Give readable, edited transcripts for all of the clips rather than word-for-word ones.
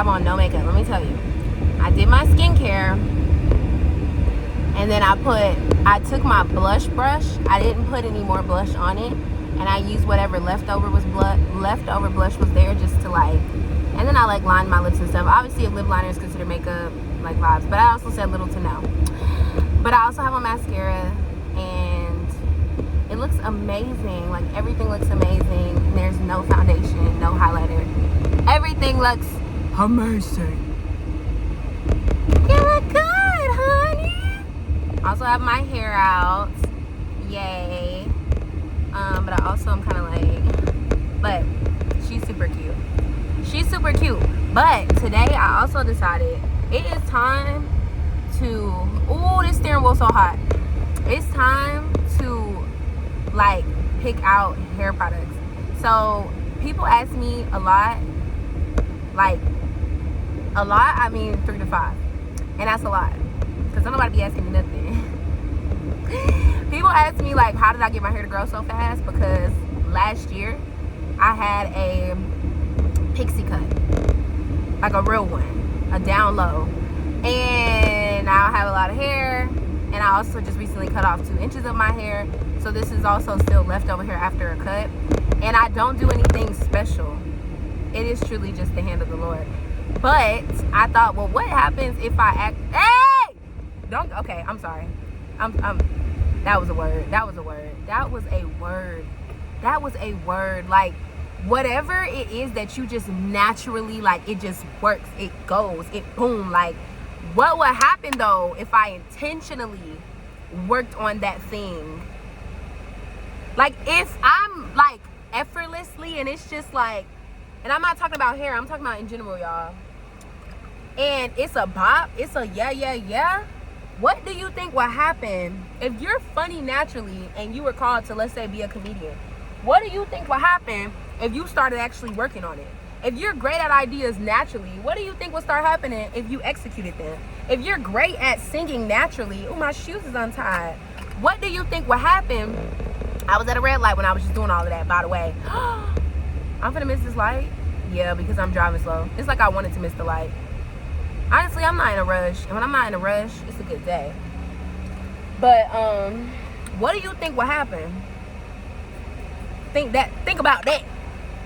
have on no makeup. Let me tell you. I did my skincare, and then I took my blush brush. I didn't put any more blush on it, and I used whatever leftover blush was there just to like, and then I like lined my lips and stuff. Obviously, if lip liner is considered makeup, like vibes, but I also said little to no. But I also have a mascara, and it looks amazing. Like, everything looks amazing. There's no foundation, no highlighter. Everything looks amazing. You look good, honey. Also have my hair out. Yay. But I also am kind of like, but she's super cute. She's super cute. But today I also decided it is time to, ooh, this steering wheel's so hot. It's time to like pick out hair products. So people ask me a lot, I mean 3 to 5, and that's a lot, because nobody be asking me nothing. People ask me like, how did I get my hair to grow so fast? Because last year I had a pixie cut, like a real one, a down low, and now I have a lot of hair. And I also just recently cut off 2 inches of my hair, so this is also still leftover hair after a cut. And I don't do anything special. It is truly just the hand of the Lord. But I thought, well, what happens if I act? Hey! Don't. Okay, I'm sorry. That was a word. That was a word. That was a word. That was a word. Like, whatever it is that you just naturally, like, it just works. It goes. It boom. Like, what would happen though if I intentionally worked on that thing? Like, if I'm like effortlessly, and it's just like, and I'm not talking about hair, I'm talking about in general, y'all, and it's a bop, it's a yeah, what do you think will happen if you're funny naturally and you were called to, let's say, be a comedian? What do you think will happen if you started actually working on it? If you're great at ideas naturally, what do you think will start happening if you executed them? If you're great at singing naturally, oh, my shoes is untied. What do you think will happen? I was at a red light when I was just doing all of that, by the way. I'm gonna miss this light? Yeah, because I'm driving slow. It's like I wanted to miss the light. Honestly, I'm not in a rush. And when I'm not in a rush, it's a good day. But, what do you think will happen? Think about that.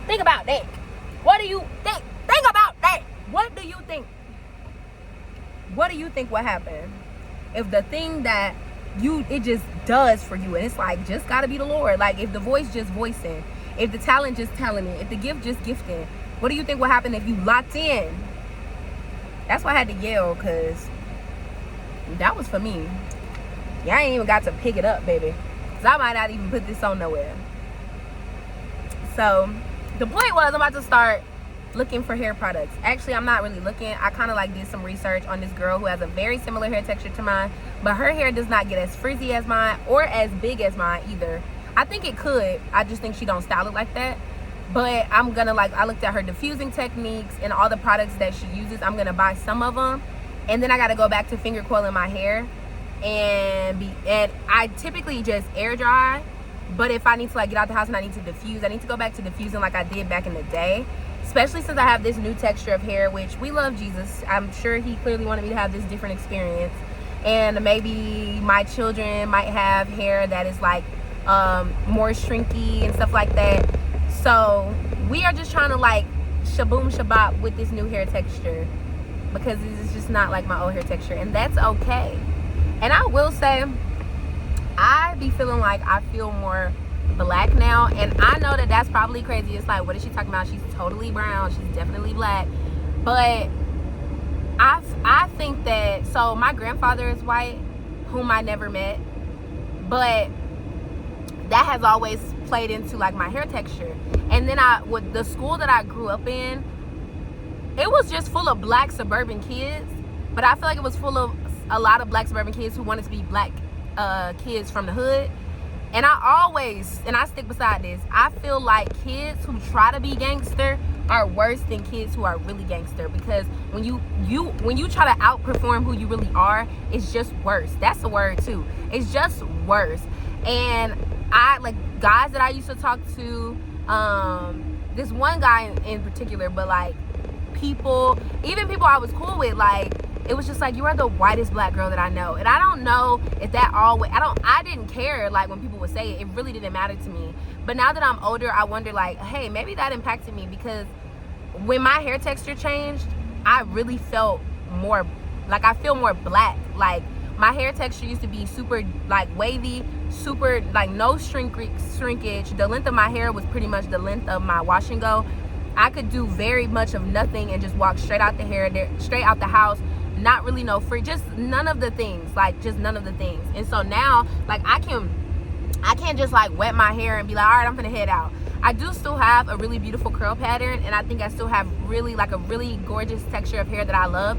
Think about that. What do you think? Think about that. What do you think? What do you think will happen if the thing that it just does for you, and it's like, just gotta be the Lord. Like, if the voice just voicing, if the talent just telling it, if the gift just gifting, what do you think will happen if you locked in? That's why I had to yell, because that was for me. Y'all ain't even got to pick it up, baby, because I might not even put this on nowhere. So the point was, I'm about to start looking for hair products. Actually, I'm not really looking. I kind of like did some research on this girl who has a very similar hair texture to mine, but her hair does not get as frizzy as mine or as big as mine either. I think it could. I just think she don't style it like that. But I'm gonna, like, I looked at her diffusing techniques and all the products that she uses. I'm gonna buy some of them, and then I gotta go back to finger coiling my hair, and I typically just air dry. But if I need to, like, get out the house and I need to diffuse, I need to go back to diffusing like I did back in the day. Especially since I have this new texture of hair, which we love Jesus. I'm sure he clearly wanted me to have this different experience. And maybe my children might have hair that is like more shrinky and stuff like that. So we are just trying to like shaboom shabop with this new hair texture, because it's just not like my old hair texture, and that's okay. And I will say, I be feeling like I feel more black now, and I know that that's probably crazy. It's like, what is she talking about? She's totally brown. She's definitely black. But I think that, so my grandfather is white, whom I never met, but that has always played into like my hair texture. And then with the school that I grew up in, it was just full of black suburban kids, but I feel like it was full of a lot of black suburban kids who wanted to be black kids from the hood. And I stick beside this, I feel like kids who try to be gangster are worse than kids who are really gangster, because when you try to outperform who you really are, it's just worse. That's the word too. It's just worse. And I like guys that I used to talk to, this one guy in particular, but like people, even people I was cool with, like, it was just like, you are the whitest black girl that I know. And I don't know if that always, I didn't care, like, when people would say it. It really didn't matter to me. But now that I'm older, I wonder, like, hey, maybe that impacted me, because when my hair texture changed, I really felt more, like, I feel more black. Like, my hair texture used to be super, like, wavy, super, like, no shrinkage. The length of my hair was pretty much the length of my wash and go. I could do very much of nothing and just walk straight out straight out the house. Not really no free, just none of the things, like, just none of the things. And so now, like, I can't just, like, wet my hair and be like, all right, I'm gonna head out. I do still have a really beautiful curl pattern, and I think I still have really, like, a really gorgeous texture of hair that I love.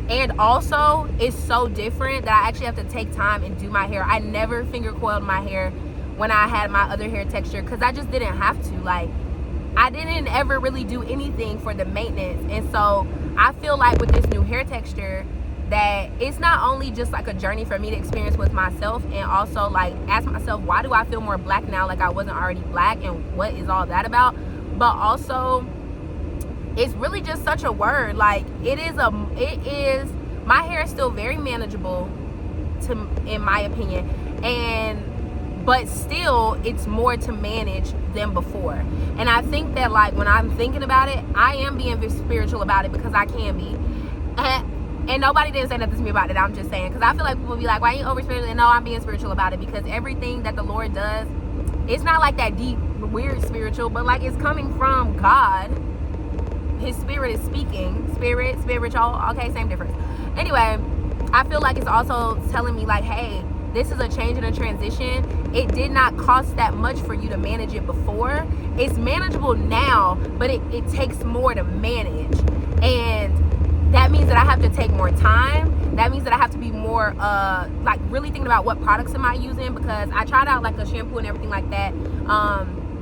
And also, it's so different that I actually have to take time and do my hair. I never finger coiled my hair when I had my other hair texture, because I just didn't have to. Like, I didn't ever really do anything for the maintenance. And so I feel like with this new hair texture, that it's not only just like a journey for me to experience with myself, and also, like, ask myself, why do I feel more black now, like I wasn't already black, and what is all that about? But also, it's really just such a word. Like, my hair is still very manageable in my opinion, but still it's more to manage than before. And I think that, like, when I'm thinking about it, I am being very spiritual about it, because I can be. And nobody didn't say nothing to me about it. I'm just saying, because I feel like people be like, why are you over spiritual? And no, I'm being spiritual about it, because everything that the Lord does, it's not like that deep, weird spiritual, but, like, it's coming from God. His spirit is speaking. Spiritual, okay, same difference. Anyway, I feel like it's also telling me, like, hey, this is a change and a transition. It did not cost that much for you to manage it before. It's manageable now, but it takes more to manage. And that means that I have to take more time. That means that I have to be more, like, really thinking about what products am I using, because I tried out, like, a shampoo and everything like that,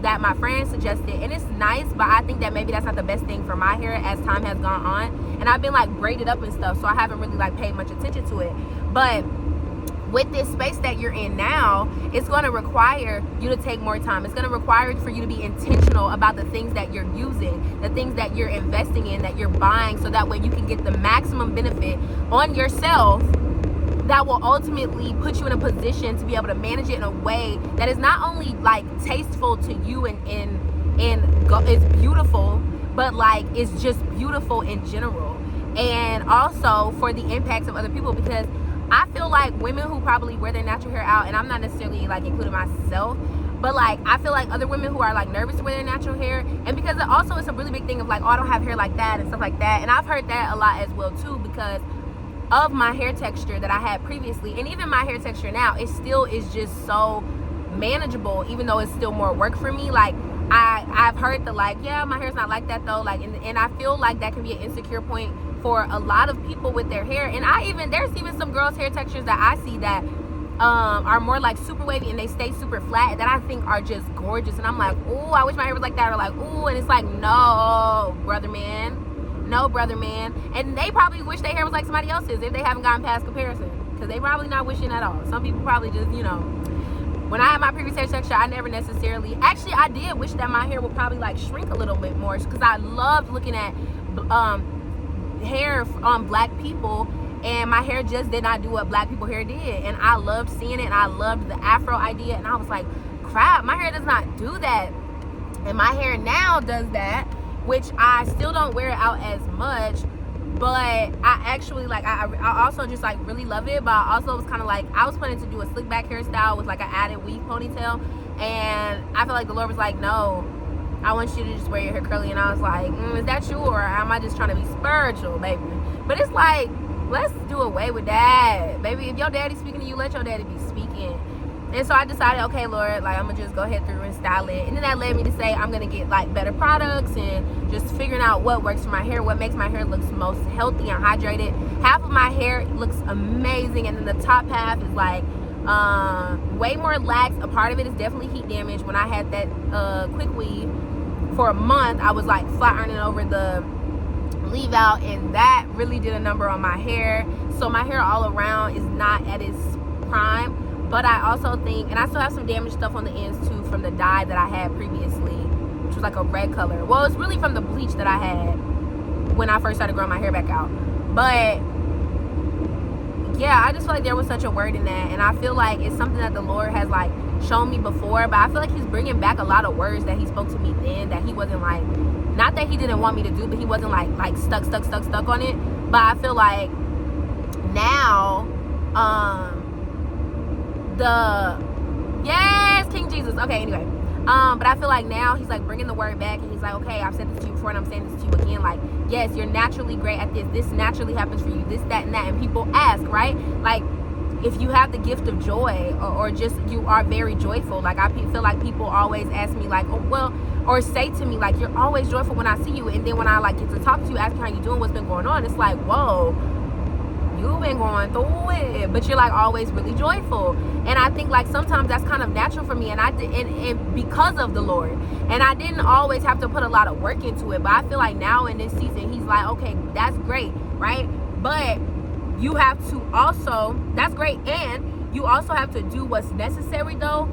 that my friend suggested, and it's nice, but I think that maybe that's not the best thing for my hair as time has gone on. And I've been, like, braided up and stuff, so I haven't really, like, paid much attention to it. But with this space that you're in now, it's going to require you to take more time. It's going to require for you to be intentional about the things that you're using, the things that you're investing in, that you're buying, so that way you can get the maximum benefit on yourself that will ultimately put you in a position to be able to manage it in a way that is not only, like, tasteful to you and it's beautiful, but, like, it's just beautiful in general. And also for the impacts of other people, because I feel like women who probably wear their natural hair out, and I'm not necessarily, like, including myself, but, like, I feel like other women who are, like, nervous to wear their natural hair, and because it also it's a really big thing of, like, oh, I don't have hair like that and stuff like that. And I've heard that a lot as well too, because of my hair texture that I had previously, and even my hair texture now, it still is just so manageable, even though it's still more work for me. Like, I've heard the, like, yeah, my hair's not like that though, like, and I feel like that can be an insecure point for a lot of people with their hair. And there's even some girls' hair textures that I see that are more, like, super wavy and they stay super flat, that I think are just gorgeous. And I'm like, oh, I wish my hair was like that, or like, oh, and it's like, no, brother man. And they probably wish their hair was like somebody else's if they haven't gotten past comparison, because they probably not wishing at all. Some people probably just, you know, when I had my previous hair texture, I never necessarily, actually, I did wish that my hair would probably, like, shrink a little bit more, because I loved looking at hair on black people, and my hair just did not do what black people hair did. And I loved seeing it, and I loved the afro idea, and I was like, crap, my hair does not do that. And my hair now does that, which I still don't wear it out as much, but I actually, like, I also just, like, really love it. But I also was kind of like, I was planning to do a slick back hairstyle with, like, an added weave ponytail, and I feel like the Lord was like, no, I want you to just wear your hair curly. And I was like, is that you, or am I just trying to be spiritual, baby? But it's like, let's do away with that, baby. If your daddy's speaking to you, let your daddy be speaking. And so I decided, okay, Lord, like, I'm gonna just go ahead through and style it. And then that led me to say I'm gonna get, like, better products, and just figuring out what works for my hair, what makes my hair look most healthy and hydrated. Half of my hair looks amazing, and then the top half is, like, way more lax. A part of it is definitely heat damage. When I had that quick weave for a month, I was, like, flat ironing over the leave out, and that really did a number on my hair. So my hair all around is not at its prime. But I also think, and I still have some damaged stuff on the ends too from the dye that I had previously, which was like a red color. Well, it's really from the bleach that I had. when I first started growing my hair back out. But yeah, I just feel like there was such a word in that, and I feel like it's something that the Lord has like shown me before, but I feel like he's bringing back a lot of words that he spoke to me then that he wasn't like, not that he didn't want me to do, but he wasn't like stuck on it. But I feel like now yes, King Jesus. Okay, anyway, but I feel like now he's like bringing the word back, and he's like, okay, I've said this to you before and I'm saying this to you again. Like, yes, you're naturally great at this. This naturally happens for you. This, that, and that. And people ask, right? Like, if you have the gift of joy, or just you are very joyful. Like, I feel like people always ask me like, oh, well, or say to me like, you're always joyful when I see you. And then when I like get to talk to you, asking how you doing, what's been going on, it's like, whoa, you've been going through it, but you're like always really joyful. And I think like sometimes that's kind of natural for me, and I did, and because of the Lord, and I didn't always have to put a lot of work into it. But I feel like now in this season, he's like, okay, that's great, right? But you have to also, that's great, and you also have to do what's necessary though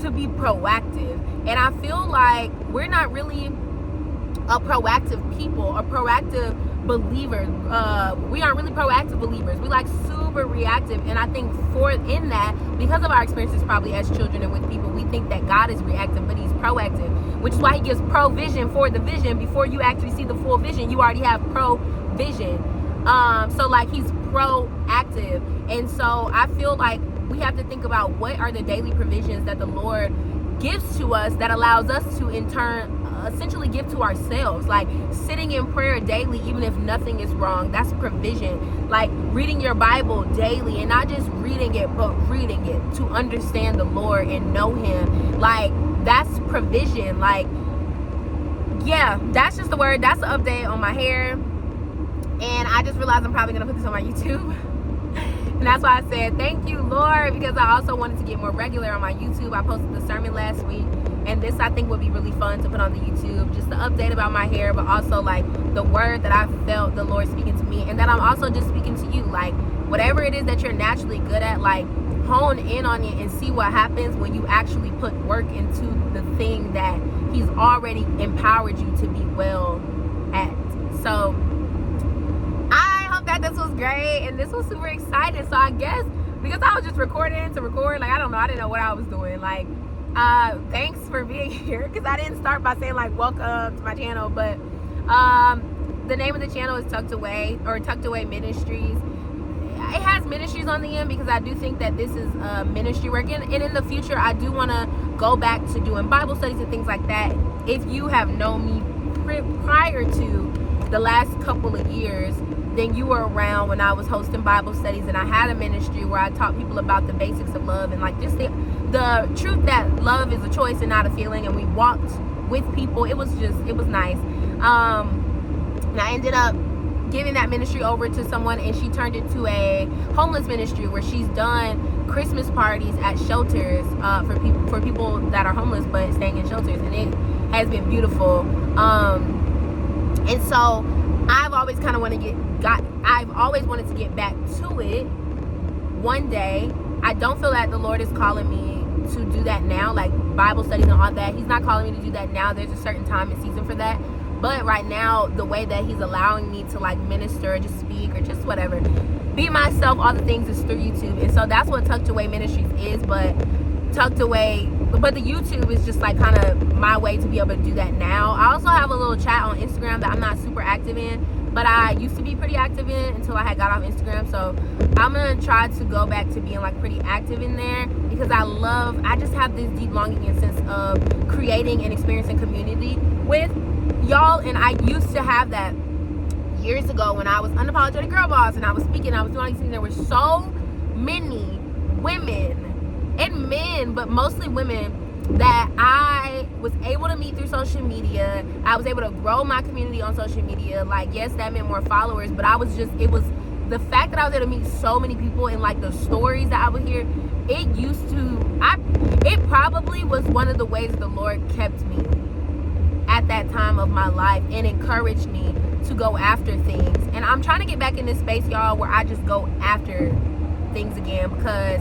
to be proactive. And I feel like we're not really a proactive people, a proactive believers. We aren't really proactive believers. We like super reactive. And I think in that, because of our experiences probably as children and with people, we think that God is reactive, but he's proactive, which is why he gives provision for the vision. Before you actually see the full vision, you already have provision. So like he's proactive. And so I feel like we have to think about what are the daily provisions that the Lord gives to us that allows us to in turn essentially give to ourselves. Like sitting in prayer daily, even if nothing is wrong, that's provision. Like reading your Bible daily, and not just reading it, but reading it to understand the Lord and know him, like that's provision. Like, yeah, that's just the word. That's the update on my hair. And I just realized I'm probably gonna put this on my YouTube. And that's why I said thank you, Lord, because I also wanted to get more regular on my YouTube. I posted the sermon last week, and this I think would be really fun to put on the YouTube, just the update about my hair, but also like the word that I felt the Lord speaking to me, and that I'm also just speaking to you. Like whatever it is that you're naturally good at, like hone in on it and see what happens when you actually put work into the thing that he's already empowered you to be well at. So I hope that this was great, and this was super exciting. So I guess because I was just recording to record, like I don't know, I didn't know what I was doing. Like thanks for being here, because I didn't start by saying like welcome to my channel, but the name of the channel is Tucked Away, or Tucked Away Ministries. It has ministries on the end because I do think that this is ministry work, and in the future I do want to go back to doing Bible studies and things like that. If you have known me prior to the last couple of years, then you were around when I was hosting Bible studies, and I had a ministry where I taught people about the basics of love, and like just the truth that love is a choice and not a feeling. And we walked with people. It was nice. And I ended up giving that ministry over to someone, and she turned it to a homeless ministry where she's done Christmas parties at shelters for people that are homeless but staying in shelters, and it has been beautiful. And so I've always kind of I've always wanted to get back to it one day. I don't feel that the Lord is calling me to do that now, like Bible studies and all that. He's not calling me to do that now. There's a certain time and season for that. But right now, the way that he's allowing me to like minister or just speak or just whatever, be myself, all the things, is through YouTube. And so that's what Tucked Away Ministries is. But the YouTube is just like kind of my way to be able to do that now. I also have a little chat on Instagram that I'm not super active in, but I used to be pretty active in until I had got off Instagram. So I'm gonna try to go back to being like pretty active in there, because I just have this deep longing and sense of creating and experiencing community with y'all. And I used to have that years ago when I was Unapologetic Girl Boss, and I was speaking, I was doing all these things. There were so many women and men, but mostly women, that I was able to meet through social media. I was able to grow my community on social media. Like, yes, that meant more followers, but it was the fact that I was able to meet so many people, and like the stories that I would hear, it probably was one of the ways the Lord kept me at that time of my life and encouraged me to go after things. And I'm trying to get back in this space, y'all, where I just go after things again, because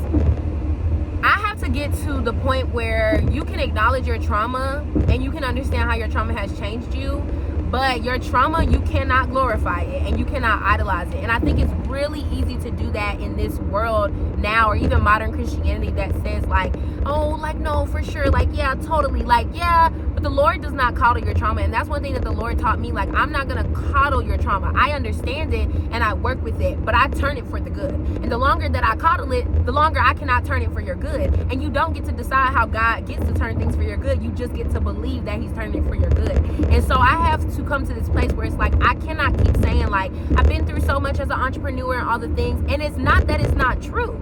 I have to get to the point where you can acknowledge your trauma and you can understand how your trauma has changed you, But your trauma, you cannot glorify it and you cannot idolize it. And I think it's really easy to do that in this world now, or even modern Christianity that says like, oh, like, no, for sure, like, yeah, totally, like, yeah, but the Lord does not coddle your trauma. And that's one thing that the Lord taught me. Like, I'm not gonna coddle your trauma. I understand it and I work with it, but I turn it for the good. And the longer that I coddle it, the longer I cannot turn it for your good. And you don't get to decide how God gets to turn things for your good. You just get to believe that he's turning it for your good. And so I have to come to this place where it's like, I cannot keep saying like, I've been through so much as an entrepreneur and all the things. And it's not that it's not true.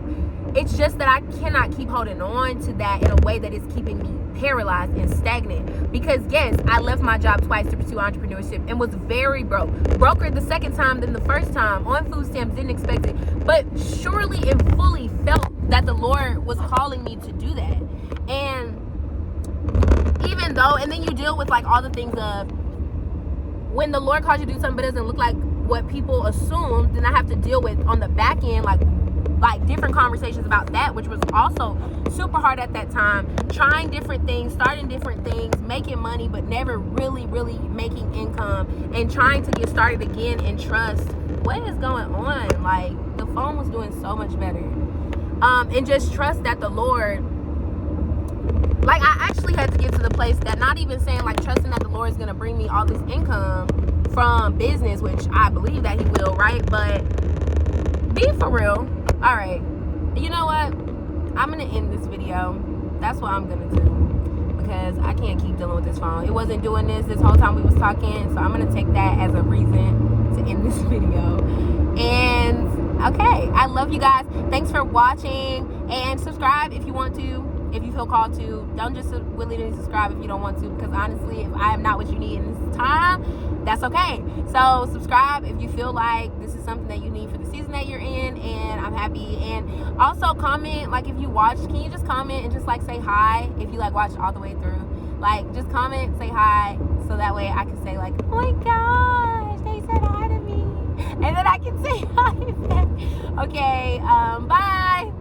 It's just that I cannot keep holding on to that in a way that is keeping me paralyzed and stagnant. Because yes, I left my job twice to pursue entrepreneurship and was very broke. Broker the second time than the first time, on food stamps, didn't expect it. But surely and fully felt that the Lord was calling me to do that. And even though, and then you deal with like all the things of when the Lord calls you to do something but doesn't look like what people assume, then I have to deal with on the back end like different conversations about that, which was also super hard at that time. Trying different things, starting different things, making money, but never really making income, and trying to get started again and trust what is going on. Like, the phone was doing so much better. And just trust that the Lord, like, I actually had to get to the place that not even saying like trusting that the Lord is gonna bring me all this income from business, which I believe that he will, right? But be for real. All right, you know what, I'm gonna end this video. That's what I'm gonna do, because I can't keep dealing with this phone. It wasn't doing this whole time we was talking, so I'm gonna take that as a reason to end this video. And okay, I love you guys. Thanks for watching, and subscribe if you want to, if you feel called to. Don't just willingly subscribe if you don't want to, because honestly, if I am not what you need in this time, that's okay. So subscribe if you feel like this is something that you need for the season that you're in, and I'm happy. And also comment, like, if you watched, can you just comment and just like say hi if you like watched all the way through? Like, just comment, say hi, so that way I can say like, oh my gosh, they said hi to me, and then I can say hi back. Okay, bye.